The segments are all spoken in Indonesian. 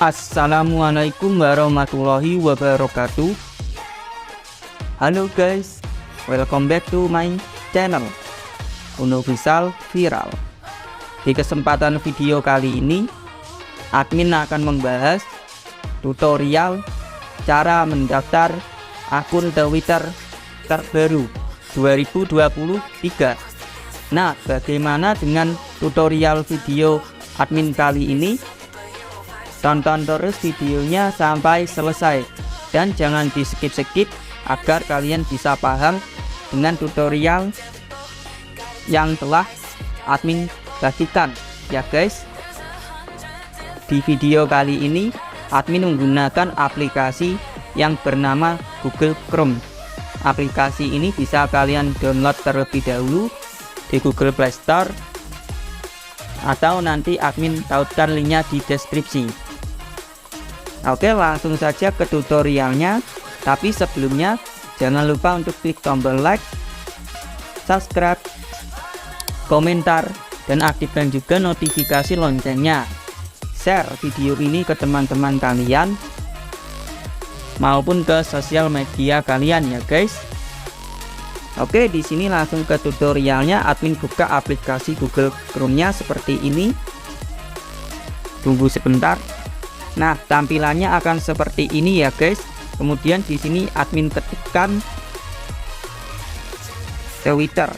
Assalamualaikum warahmatullahi wabarakatuh. Halo guys, welcome back to my channel Unofficial Viral. Di kesempatan video kali ini, admin akan membahas tutorial cara mendaftar akun Twitter terbaru 2023. Nah, bagaimana dengan tutorial video admin kali ini? Tonton terus videonya sampai selesai dan jangan di skip-skip agar kalian bisa paham dengan tutorial yang telah admin bagikan ya guys. Di video kali ini admin menggunakan aplikasi yang bernama Google Chrome. Aplikasi ini bisa kalian download terlebih dahulu di Google Play Store atau nanti admin tautkan linknya di deskripsi. Oke, langsung saja ke tutorialnya. Tapi sebelumnya jangan lupa untuk klik tombol like, subscribe, komentar, dan aktifkan juga notifikasi loncengnya. Share video ini ke teman-teman kalian maupun ke sosial media kalian ya guys. Oke, di sini langsung ke tutorialnya. Admin buka aplikasi Google Chrome-nya seperti ini. Tunggu sebentar. Nah, tampilannya akan seperti ini ya guys. Kemudian di sini admin ketikkan Twitter.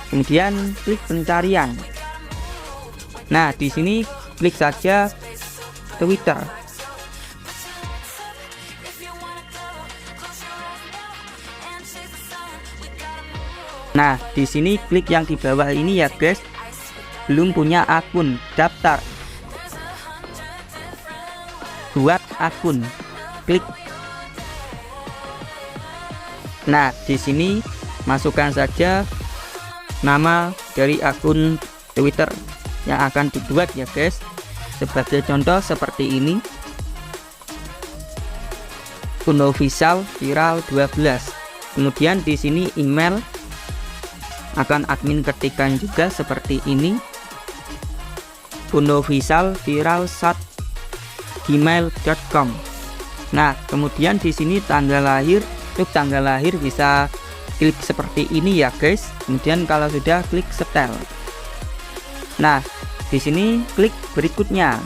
Kemudian klik pencarian. Nah, di sini klik saja Twitter. Nah, di sini klik yang di bawah ini ya guys. Belum punya akun, daftar. Buat akun, klik. Nah, di sini masukkan saja nama dari akun Twitter yang akan dibuat ya guys. Sebagai contoh seperti ini, Unofficial Viral 12. Kemudian di sini email akan admin ketikkan juga seperti ini, unofficialviral1@gmail.com. Nah, kemudian di sini tanggal lahir. Untuk tanggal lahir bisa klik seperti ini ya guys. Kemudian kalau sudah klik setel. Nah, di sini klik berikutnya.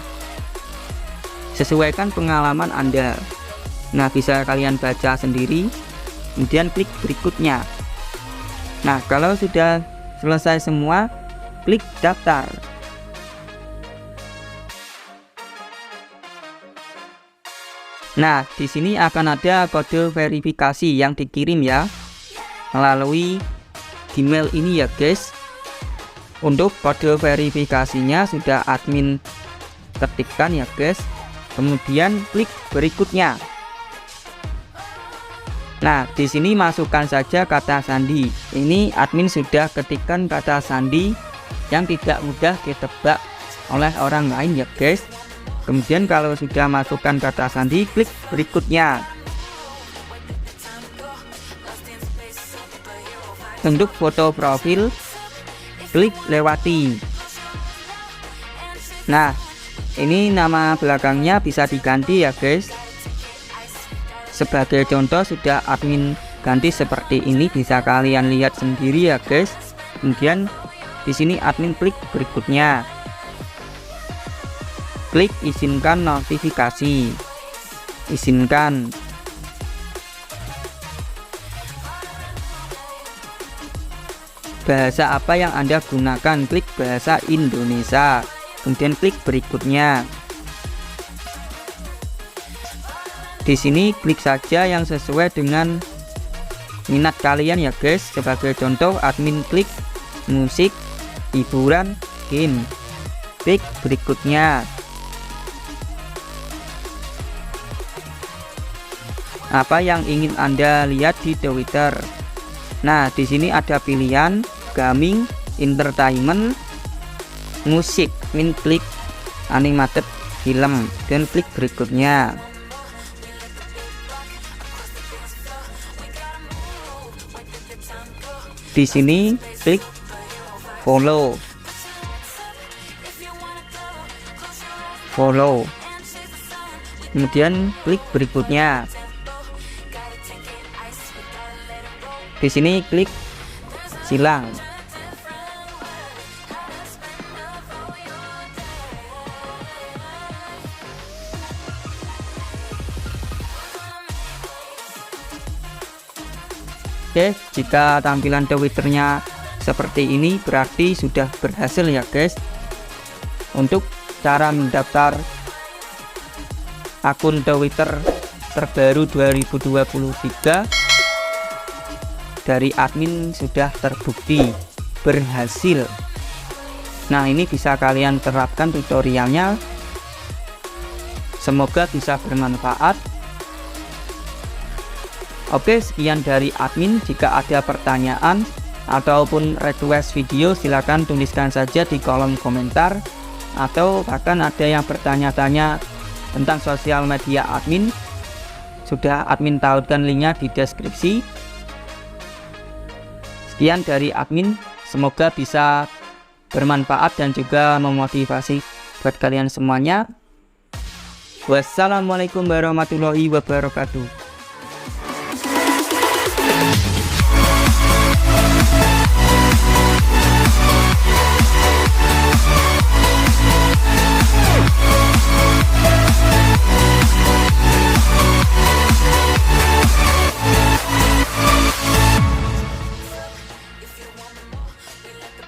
Sesuaikan pengalaman Anda. Nah, bisa kalian baca sendiri. Kemudian klik berikutnya. Nah, kalau sudah selesai semua, klik daftar. Nah, di sini akan ada kode verifikasi yang dikirim ya melalui Gmail ini ya guys. Untuk kode verifikasinya sudah admin ketikkan ya guys. Kemudian klik berikutnya. Nah, di sini masukkan saja kata sandi. Ini admin sudah ketikkan kata sandi yang tidak mudah ditebak oleh orang lain ya guys. Kemudian kalau sudah masukkan kata sandi, klik berikutnya. Untuk foto profil, klik lewati. Nah, ini nama belakangnya bisa diganti ya guys. Sebagai contoh sudah admin ganti seperti ini, bisa kalian lihat sendiri ya guys. Kemudian di sini admin klik berikutnya. Klik izinkan notifikasi. Izinkan. Bahasa apa yang Anda gunakan? Klik bahasa Indonesia. Kemudian klik berikutnya. Di sini klik saja yang sesuai dengan minat kalian ya guys. Sebagai contoh admin klik musik, hiburan, game. Klik berikutnya. Apa yang ingin Anda lihat di Twitter? Nah, di sini ada pilihan gaming, entertainment, musik. Klik animated film dan klik berikutnya. Di sini klik follow. follow. Kemudian klik berikutnya. Di sini klik silang. Oke, jika tampilan Twitternya seperti ini berarti sudah berhasil ya guys. Untuk cara mendaftar akun Twitter terbaru 2023 dari admin sudah terbukti berhasil. Nah, ini bisa kalian terapkan tutorialnya. Semoga bisa bermanfaat. Oke, sekian dari admin. Jika ada pertanyaan ataupun request video, silakan tuliskan saja di kolom komentar, atau bahkan ada yang bertanya-tanya tentang sosial media admin, sudah admin tautkan linknya di deskripsi. Sekian dari admin, semoga bisa bermanfaat dan juga memotivasi buat kalian semuanya. Wassalamualaikum warahmatullahi wabarakatuh.